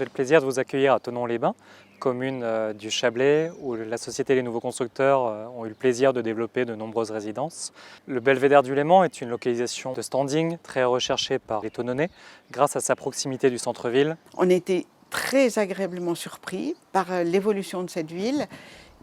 J'ai le plaisir de vous accueillir à Thonon-les-Bains, commune du Chablais, où la société Les Nouveaux Constructeurs ont eu le plaisir de développer de nombreuses résidences. Le Belvédère du Léman est une localisation de standing très recherchée par les Thononnais grâce à sa proximité du centre-ville. On était très agréablement surpris par l'évolution de cette ville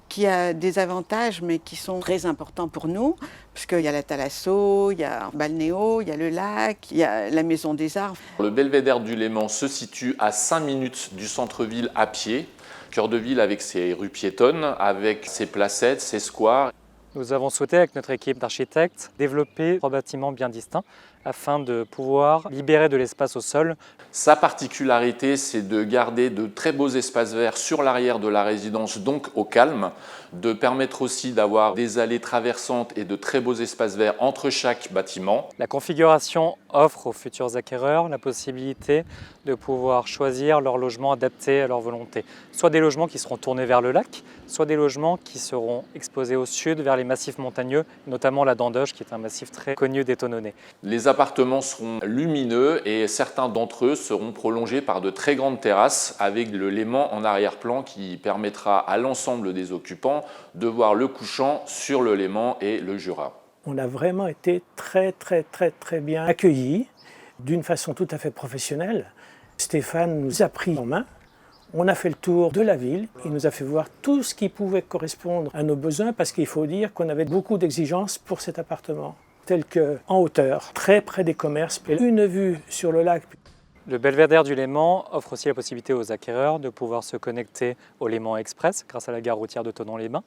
qui a des avantages mais qui sont très importants pour nous, puisqu'il y a la Thalasso, il y a Balnéo, il y a le lac, il y a la Maison des Arts. Le Belvédère du Léman se situe à 5 minutes du centre-ville à pied, cœur de ville avec ses rues piétonnes, avec ses placettes, ses squares. Nous avons souhaité, avec notre équipe d'architectes, développer 3 bâtiments bien distincts afin de pouvoir libérer de l'espace au sol. Sa particularité, c'est de garder de très beaux espaces verts sur l'arrière de la résidence, donc au calme, de permettre aussi d'avoir des allées traversantes et de très beaux espaces verts entre chaque bâtiment. La configuration offre aux futurs acquéreurs la possibilité de pouvoir choisir leur logement adapté à leur volonté. Soit des logements qui seront tournés vers le lac, soit des logements qui seront exposés au sud vers les massifs montagneux, notamment la Dandoche qui est un massif très connu des Thononnais. Les appartements seront lumineux et certains d'entre eux seront prolongés par de très grandes terrasses avec le Léman en arrière-plan qui permettra à l'ensemble des occupants de voir le couchant sur le Léman et le Jura. On a vraiment été très bien accueillis d'une façon tout à fait professionnelle. Stéphane nous a pris en main, on a fait le tour de la ville, il nous a fait voir tout ce qui pouvait correspondre à nos besoins parce qu'il faut dire qu'on avait beaucoup d'exigences pour cet appartement, telles qu'en hauteur, très près des commerces, et une vue sur le lac. Le Belvédère du Léman offre aussi la possibilité aux acquéreurs de pouvoir se connecter au Léman Express grâce à la gare routière de Thonon-les-Bains,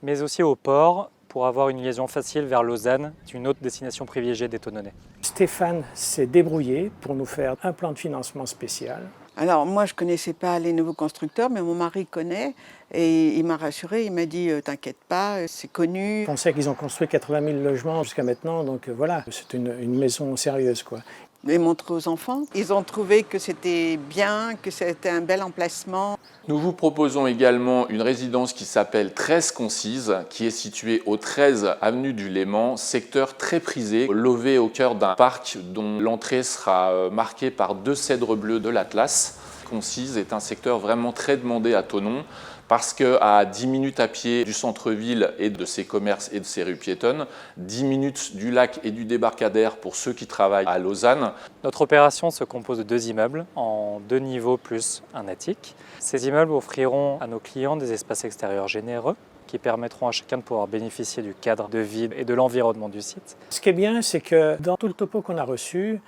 mais aussi au port pour avoir une liaison facile vers Lausanne, une autre destination privilégiée des Thononnais. Stéphane s'est débrouillé pour nous faire un plan de financement spécial. Alors moi je ne connaissais pas Les Nouveaux Constructeurs, mais mon mari connaît et il m'a rassuré, il m'a dit t'inquiète pas, c'est connu. On sait qu'ils ont construit 80 000 logements jusqu'à maintenant, donc voilà, c'est une maison sérieuse, quoi. Les montrer aux enfants. Ils ont trouvé que c'était bien, que c'était un bel emplacement. Nous vous proposons également une résidence qui s'appelle 13 Concise, qui est située au 13 avenue du Léman, secteur très prisé, lové au cœur d'un parc dont l'entrée sera marquée par 2 cèdres bleus de l'Atlas. Concise est un secteur vraiment très demandé à Thonon, parce qu'à 10 minutes à pied du centre-ville et de ses commerces et de ses rues piétonnes, 10 minutes du lac et du débarcadère pour ceux qui travaillent à Lausanne. Notre opération se compose de 2 immeubles en 2 niveaux plus un attique. Ces immeubles offriront à nos clients des espaces extérieurs généreux qui permettront à chacun de pouvoir bénéficier du cadre de vie et de l'environnement du site. Ce qui est bien, c'est que dans tout le topo qu'on a reçu,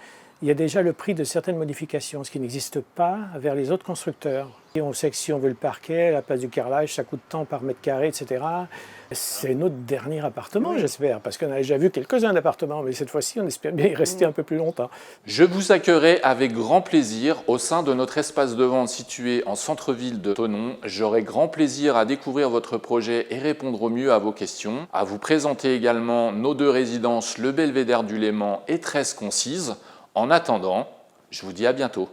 il y a déjà le prix de certaines modifications, ce qui n'existe pas vers les autres constructeurs. Et on sait que si on veut le parquet, la place du carrelage, ça coûte tant par mètre carré, etc. C'est notre dernier appartement, oui. J'espère, parce qu'on a déjà vu quelques-uns d'appartements, mais cette fois-ci, on espère bien y rester un peu plus longtemps. Je vous accueillerai avec grand plaisir au sein de notre espace de vente situé en centre-ville de Thonon. J'aurai grand plaisir à découvrir votre projet et répondre au mieux à vos questions, à vous présenter également nos 2 résidences, le Belvédère du Léman et 13 Concise. En attendant, je vous dis à bientôt.